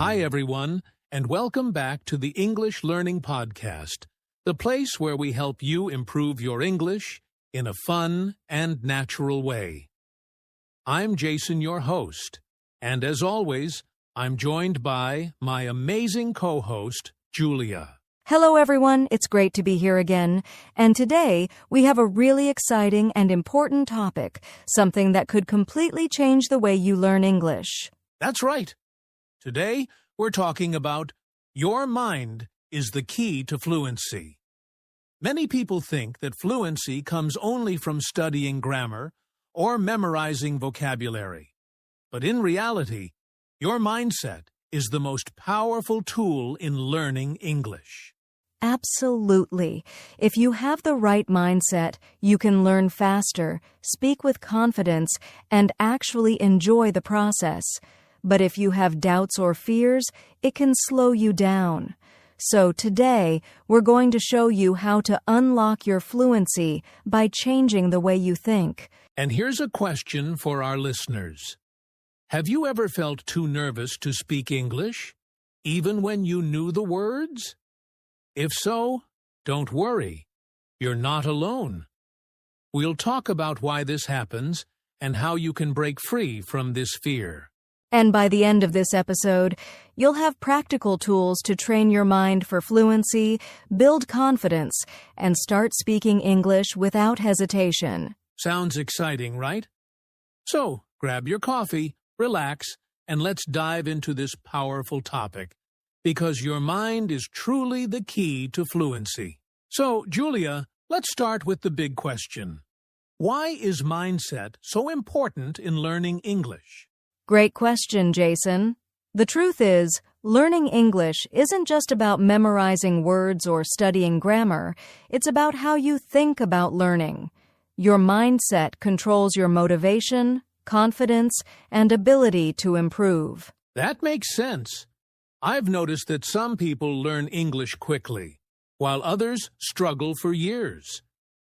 Hi, everyone, and welcome back to the English Learning Podcast, the place where we help you improve your English in a fun and natural way. I'm Jason, your host, and as always, I'm joined by my amazing co-host, Julia. Hello, everyone. It's great to be here again. And today, we have a really exciting and important topic, something that could completely change the way you learn English. That's right. Today, we're talking about your mind is the key to fluency. Many people think that fluency comes only from studying grammar or memorizing vocabulary. But in reality, your mindset is the most powerful tool in learning English. Absolutely. If you have the right mindset, you can learn faster, speak with confidence, and actually enjoy the process. But if you have doubts or fears, it can slow you down. So today, we're going to show you how to unlock your fluency by changing the way you think. And here's a question for our listeners. Have you ever felt too nervous to speak English, even when you knew the words? If so, don't worry. You're not alone. We'll talk about why this happens and how you can break free from this fear. And by the end of this episode, you'll have practical tools to train your mind for fluency, build confidence, and start speaking English without hesitation. Sounds exciting, right? So, grab your coffee, relax, and let's dive into this powerful topic, because your mind is truly the key to fluency. So, Julia, let's start with the big question. Why is mindset so important in learning English? Great question, Jason. The truth is, learning English isn't just about memorizing words or studying grammar. It's about how you think about learning. Your mindset controls your motivation, confidence, and ability to improve. That makes sense. I've noticed that some people learn English quickly, while others struggle for years.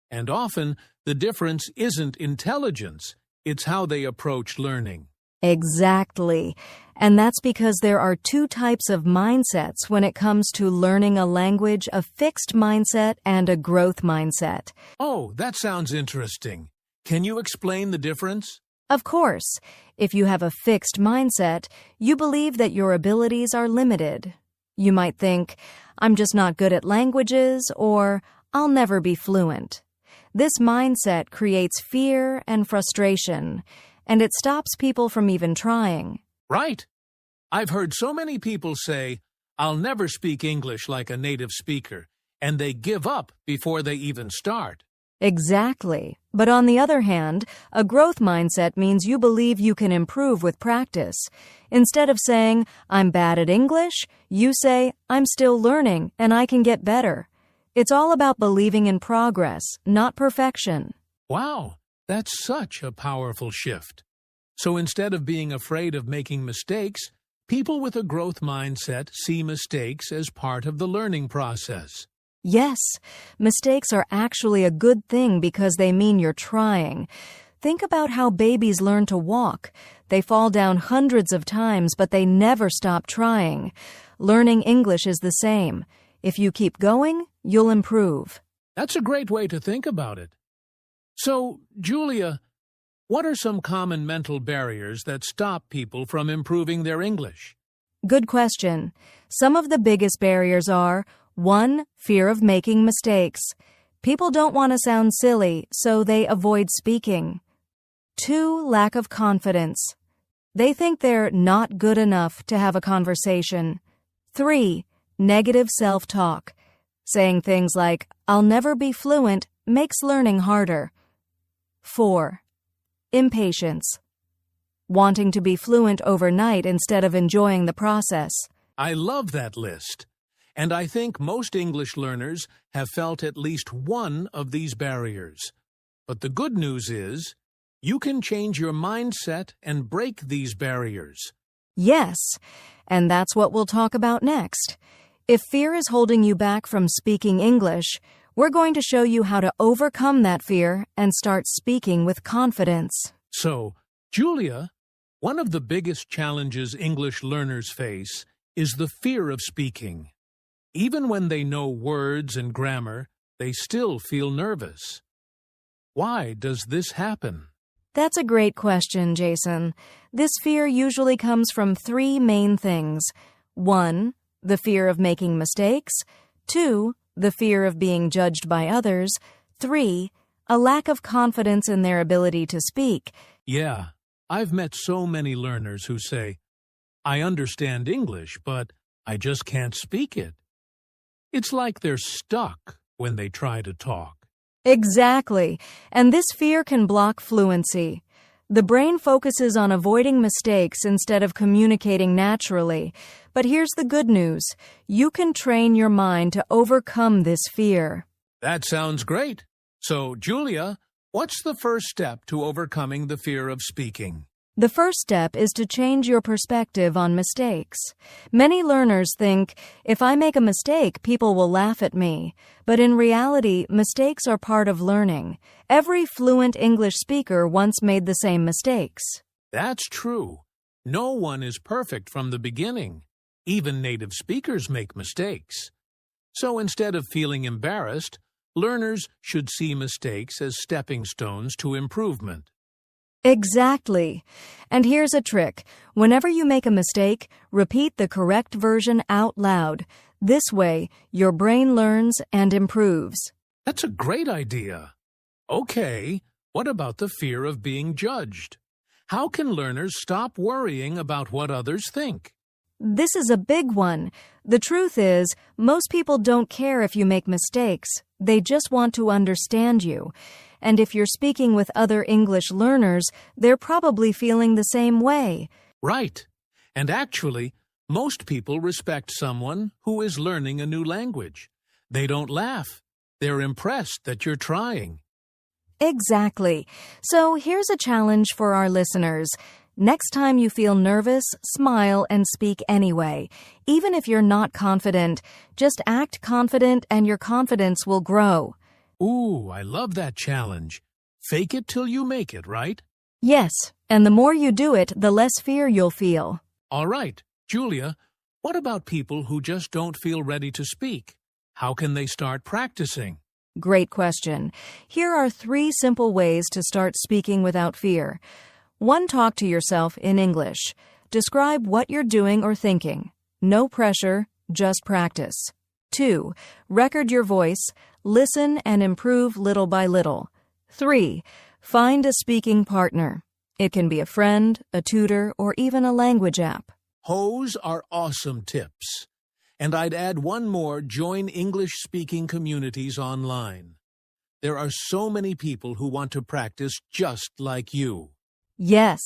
And often, the difference isn't intelligence, it's how they approach learning. Exactly. And that's because there are two types of mindsets when it comes to learning a language, a fixed mindset and a growth mindset. Oh, that sounds interesting. Can you explain the difference? Of course. If you have a fixed mindset, you believe that your abilities are limited. You might think, I'm just not good at languages, or I'll never be fluent. This mindset creates fear and frustration, and it stops people from even trying. Right. I've heard so many people say, I'll never speak English like a native speaker, and they give up before they even start. Exactly. But on the other hand, a growth mindset means you believe you can improve with practice. Instead of saying, I'm bad at English, you say, I'm still learning and I can get better. It's all about believing in progress, not perfection. Wow. That's such a powerful shift. So instead of being afraid of making mistakes, people with a growth mindset see mistakes as part of the learning process. Yes, mistakes are actually a good thing because they mean you're trying. Think about how babies learn to walk. They fall down hundreds of times, but they never stop trying. Learning English is the same. If you keep going, you'll improve. That's a great way to think about it. So, Julia, what are some common mental barriers that stop people from improving their English? Good question. Some of the biggest barriers are 1. Fear of making mistakes. People don't want to sound silly, so they avoid speaking. 2. Lack of confidence. They think they're not good enough to have a conversation. 3. Negative self-talk. Saying things like, I'll never be fluent, makes learning harder. 4. Impatience. Wanting to be fluent overnight instead of enjoying the process. I love that list. And I think most English learners have felt at least one of these barriers. But the good news is, you can change your mindset and break these barriers. Yes, and that's what we'll talk about next. If fear is holding you back from speaking English, we're going to show you how to overcome that fear and start speaking with confidence. So, Julia, one of the biggest challenges English learners face is the fear of speaking. Even when they know words and grammar, they still feel nervous. Why does this happen? That's a great question, Jason. This fear usually comes from three main things. 1, the fear of making mistakes. 2, the fear of being judged by others. 3, a lack of confidence in their ability to speak. Yeah, I've met so many learners who say, I understand English, but I just can't speak it. It's like they're stuck when they try to talk. Exactly, and this fear can block fluency. The brain focuses on avoiding mistakes instead of communicating naturally. But here's the good news. You can train your mind to overcome this fear. That sounds great. So, Julia, what's the first step to overcoming the fear of speaking? The first step is to change your perspective on mistakes. Many learners think, if I make a mistake, people will laugh at me. But in reality, mistakes are part of learning. Every fluent English speaker once made the same mistakes. That's true. No one is perfect from the beginning. Even native speakers make mistakes. So instead of feeling embarrassed, learners should see mistakes as stepping stones to improvement. Exactly. And here's a trick. Whenever you make a mistake, repeat the correct version out loud. This way, your brain learns and improves. That's a great idea. Okay, what about the fear of being judged? How can learners stop worrying about what others think? This is a big one. The truth is, most people don't care if you make mistakes. They just want to understand you. And if you're speaking with other English learners, they're probably feeling the same way. Right. And actually, most people respect someone who is learning a new language. They don't laugh. They're impressed that you're trying. Exactly. So here's a challenge for our listeners. Next time you feel nervous, smile and speak anyway. Even if you're not confident, just act confident and your confidence will grow. Ooh, I love that challenge. Fake it till you make it, right? Yes, and the more you do it, the less fear you'll feel. All right, Julia, what about people who just don't feel ready to speak? How can they start practicing? Great question. Here are 3 simple ways to start speaking without fear. 1, talk to yourself in English. Describe what you're doing or thinking. No pressure, just practice. 2, record your voice. Listen and improve little by little. 3, find a speaking partner. It can be a friend, a tutor, or even a language app. Those are awesome tips. And I'd add one more: join English-speaking communities online. There are so many people who want to practice just like you. Yes,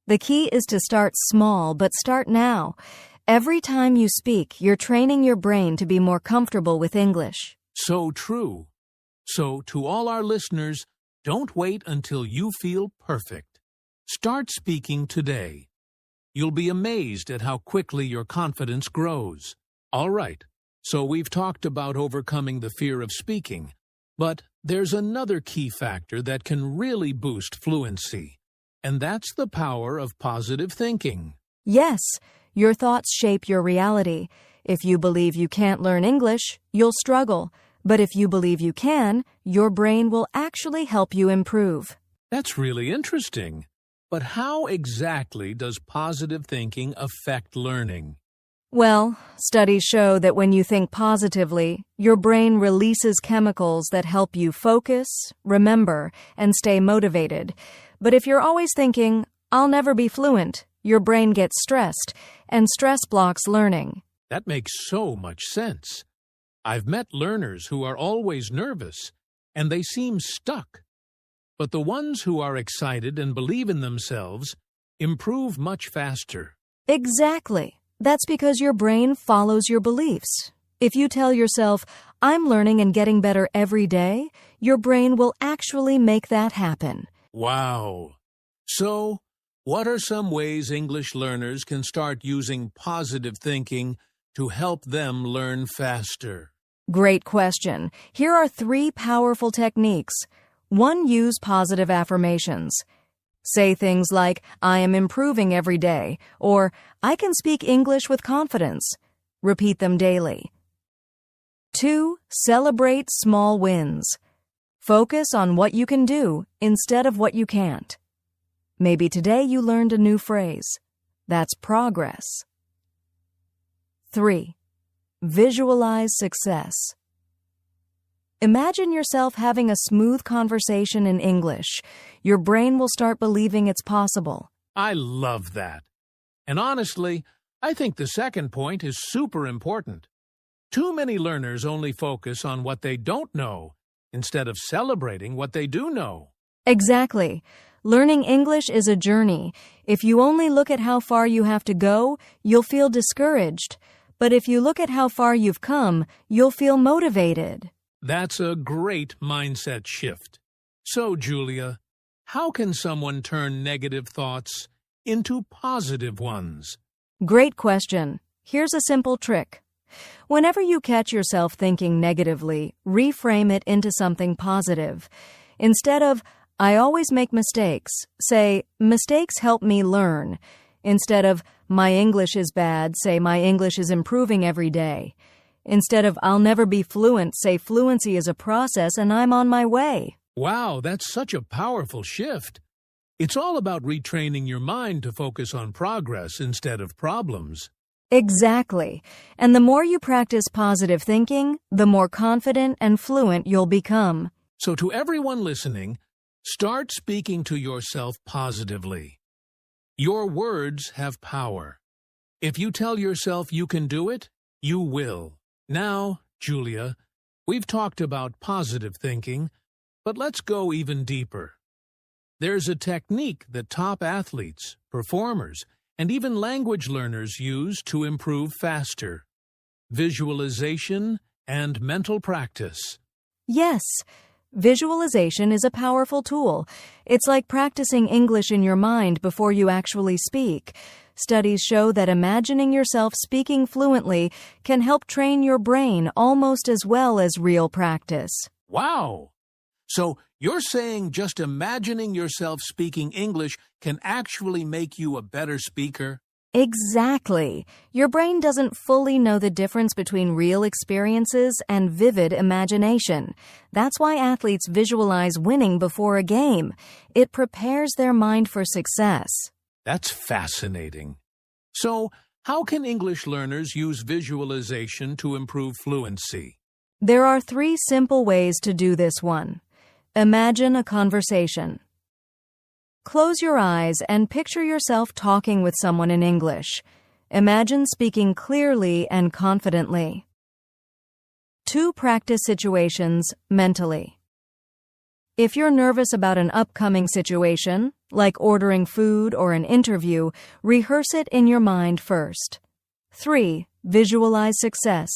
the key is to start small, but start now. Every time you speak, you're training your brain to be more comfortable with English. So true. So, to all our listeners, don't wait until you feel perfect. Start speaking today. You'll be amazed at how quickly your confidence grows. All right, so we've talked about overcoming the fear of speaking, but there's another key factor that can really boost fluency, and that's the power of positive thinking. Yes, your thoughts shape your reality. If you believe you can't learn English, you'll struggle. But if you believe you can, your brain will actually help you improve. That's really interesting. But how exactly does positive thinking affect learning? Well, studies show that when you think positively, your brain releases chemicals that help you focus, remember, and stay motivated. But if you're always thinking, I'll never be fluent, your brain gets stressed, and stress blocks learning. That makes so much sense. I've met learners who are always nervous, and they seem stuck. But the ones who are excited and believe in themselves improve much faster. Exactly. That's because your brain follows your beliefs. If you tell yourself, I'm learning and getting better every day, your brain will actually make that happen. Wow. So, what are some ways English learners can start using positive thinking to help them learn faster? Great question. Here are 3 powerful techniques. 1, use positive affirmations. Say things like, I am improving every day, or I can speak English with confidence. Repeat them daily. 2. Celebrate small wins. Focus on what you can do instead of what you can't. Maybe today you learned a new phrase. That's progress. 3. Visualize success. Imagine yourself having a smooth conversation in English. Your brain will start believing it's possible. I love that. And honestly, I think the second point is super important. Too many learners only focus on what they don't know instead of celebrating what they do know. Exactly. Learning English is a journey. If you only look at how far you have to go, you'll feel discouraged. But if you look at how far you've come, you'll feel motivated. That's a great mindset shift. So, Julia, how can someone turn negative thoughts into positive ones? Great question. Here's a simple trick. Whenever you catch yourself thinking negatively, reframe it into something positive. Instead of, I always make mistakes, say, mistakes help me learn. Instead of, my English is bad, say, my English is improving every day. Instead of, I'll never be fluent, say, fluency is a process and I'm on my way. Wow, that's such a powerful shift. It's all about retraining your mind to focus on progress instead of problems. Exactly. And the more you practice positive thinking, the more confident and fluent you'll become. So to everyone listening, start speaking to yourself positively. Your words have power. If you tell yourself you can do it, you will. Now, Julia, we've talked about positive thinking, but let's go even deeper. There's a technique that top athletes, performers, and even language learners use to improve faster: visualization and mental practice. Yes, visualization is a powerful tool. It's like practicing English in your mind before you actually speak. Studies show that imagining yourself speaking fluently can help train your brain almost as well as real practice. Wow! So you're saying just imagining yourself speaking English can actually make you a better speaker? Exactly. Your brain doesn't fully know the difference between real experiences and vivid imagination. That's why athletes visualize winning before a game. It prepares their mind for success. That's fascinating. So, how can English learners use visualization to improve fluency? There are 3 simple ways to do this one. Imagine a conversation. Close your eyes and picture yourself talking with someone in English. Imagine speaking clearly and confidently. 2. Practice situations mentally. If you're nervous about an upcoming situation, like ordering food or an interview, rehearse it in your mind first. 3. Visualize success.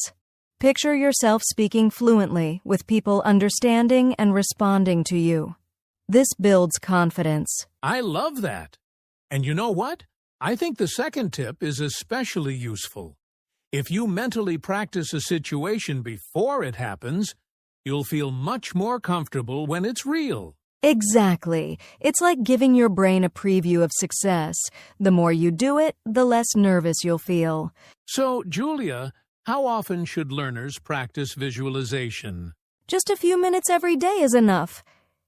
Picture yourself speaking fluently with people understanding and responding to you. This builds confidence. I love that. And you know what? I think the second tip is especially useful. If you mentally practice a situation before it happens, you'll feel much more comfortable when it's real. Exactly. It's like giving your brain a preview of success. The more you do it, the less nervous you'll feel. So, Julia, how often should learners practice visualization? Just a few minutes every day is enough.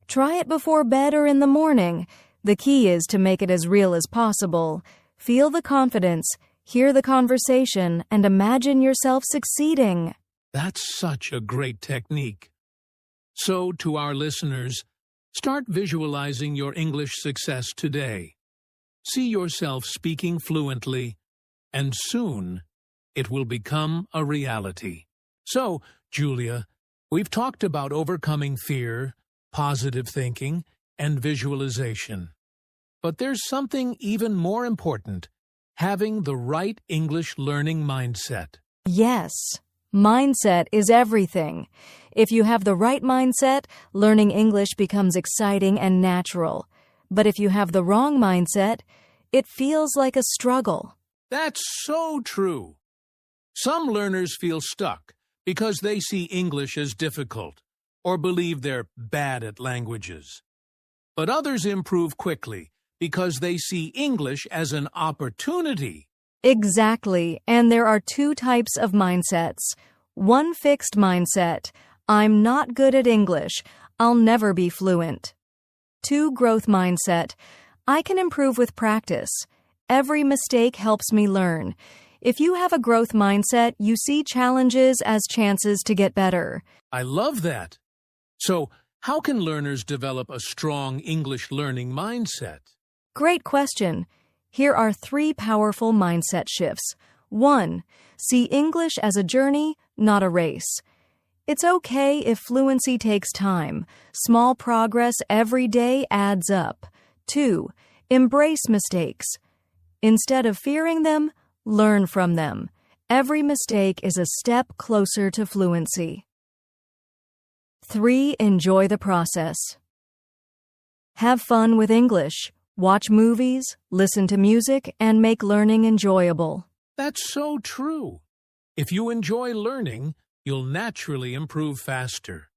Try it before bed or in the morning. The key is to make it as real as possible. Feel the confidence, hear the conversation, and imagine yourself succeeding. That's such a great technique. So, to our listeners, start visualizing your English success today. See yourself speaking fluently, and soon it will become a reality. So, Julia, we've talked about overcoming fear, positive thinking, and visualization. But there's something even more important: having the right English learning mindset. Yes, mindset is everything. If you have the right mindset, learning English becomes exciting and natural. But if you have the wrong mindset, it feels like a struggle. That's so true. Some learners feel stuck because they see English as difficult or believe they're bad at languages. But others improve quickly because they see English as an opportunity Exactly, and there are two types of mindsets. One fixed mindset, I'm not good at English, I'll never be fluent. Two growth mindset, I can improve with practice. Every mistake helps me learn. If you have a growth mindset, you see challenges as chances to get better. I love that. So, how can learners develop a strong English learning mindset? Great question. Here are 3 powerful mindset shifts. 1. See English as a journey, not a race. It's okay if fluency takes time. Small progress every day adds up. 2. Embrace mistakes. Instead of fearing them, learn from them. Every mistake is a step closer to fluency. 3. Enjoy the process. Have fun with English. Watch movies, listen to music, and make learning enjoyable. That's so true. If you enjoy learning, you'll naturally improve faster.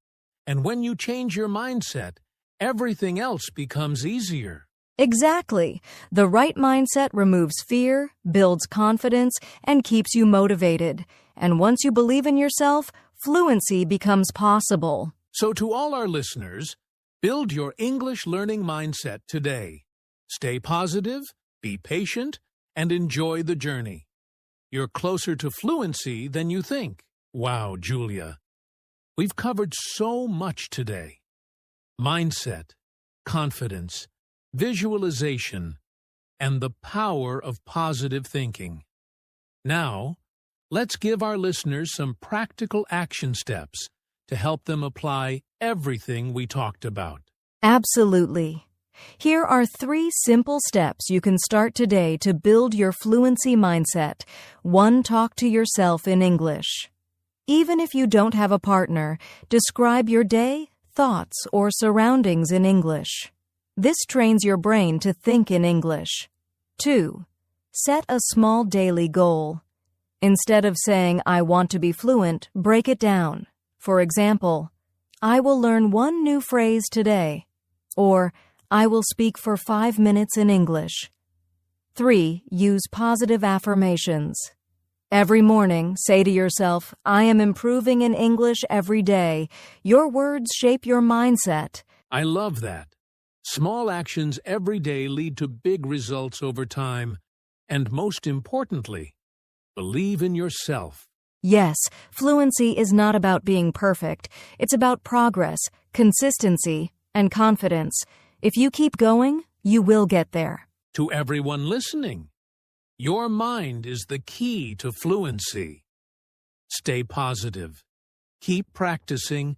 And when you change your mindset, everything else becomes easier. Exactly. The right mindset removes fear, builds confidence, and keeps you motivated. And once you believe in yourself, fluency becomes possible. So to all our listeners, build your English learning mindset today. Stay positive, be patient, and enjoy the journey. You're closer to fluency than you think. Wow, Julia. We've covered so much today. Mindset, confidence, visualization, and the power of positive thinking. Now, let's give our listeners some practical action steps to help them apply everything we talked about. Absolutely. Here are 3 simple steps you can start today to build your fluency mindset. 1. Talk to yourself in English. Even if you don't have a partner, describe your day, thoughts, or surroundings in English. This trains your brain to think in English. 2. Set a small daily goal. Instead of saying, I want to be fluent, break it down. For example, I will learn 1 new phrase today. Or, I will speak for 5 minutes in English. 3. Use positive affirmations. Every morning, say to yourself, I am improving in English every day. Your words shape your mindset. I love that. Small actions every day lead to big results over time. And most importantly, believe in yourself. Yes, fluency is not about being perfect. It's about progress, consistency, and confidence. If you keep going, you will get there. To everyone listening, your mind is the key to fluency. Stay positive, keep practicing,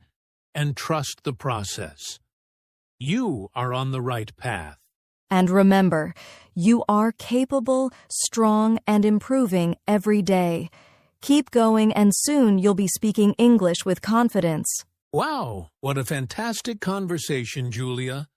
and trust the process. You are on the right path. And remember, you are capable, strong, and improving every day. Keep going, and soon you'll be speaking English with confidence. Wow, what a fantastic conversation, Julia.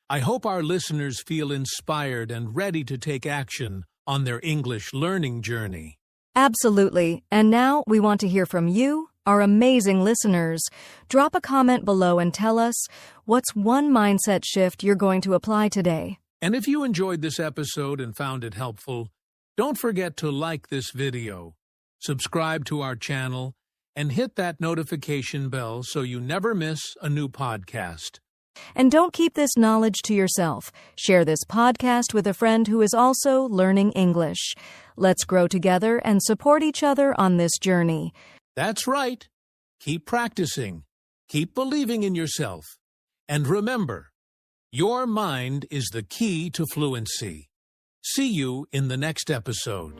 I hope our listeners feel inspired and ready to take action on their English learning journey. Absolutely. And now we want to hear from you, our amazing listeners. Drop a comment below and tell us what's 1 mindset shift you're going to apply today. And if you enjoyed this episode and found it helpful, don't forget to like this video, subscribe to our channel, and hit that notification bell so you never miss a new podcast. And don't keep this knowledge to yourself. Share this podcast with a friend who is also learning English. Let's grow together and support each other on this journey. That's right. Keep practicing. Keep believing in yourself. And remember, your mind is the key to fluency. See you in the next episode.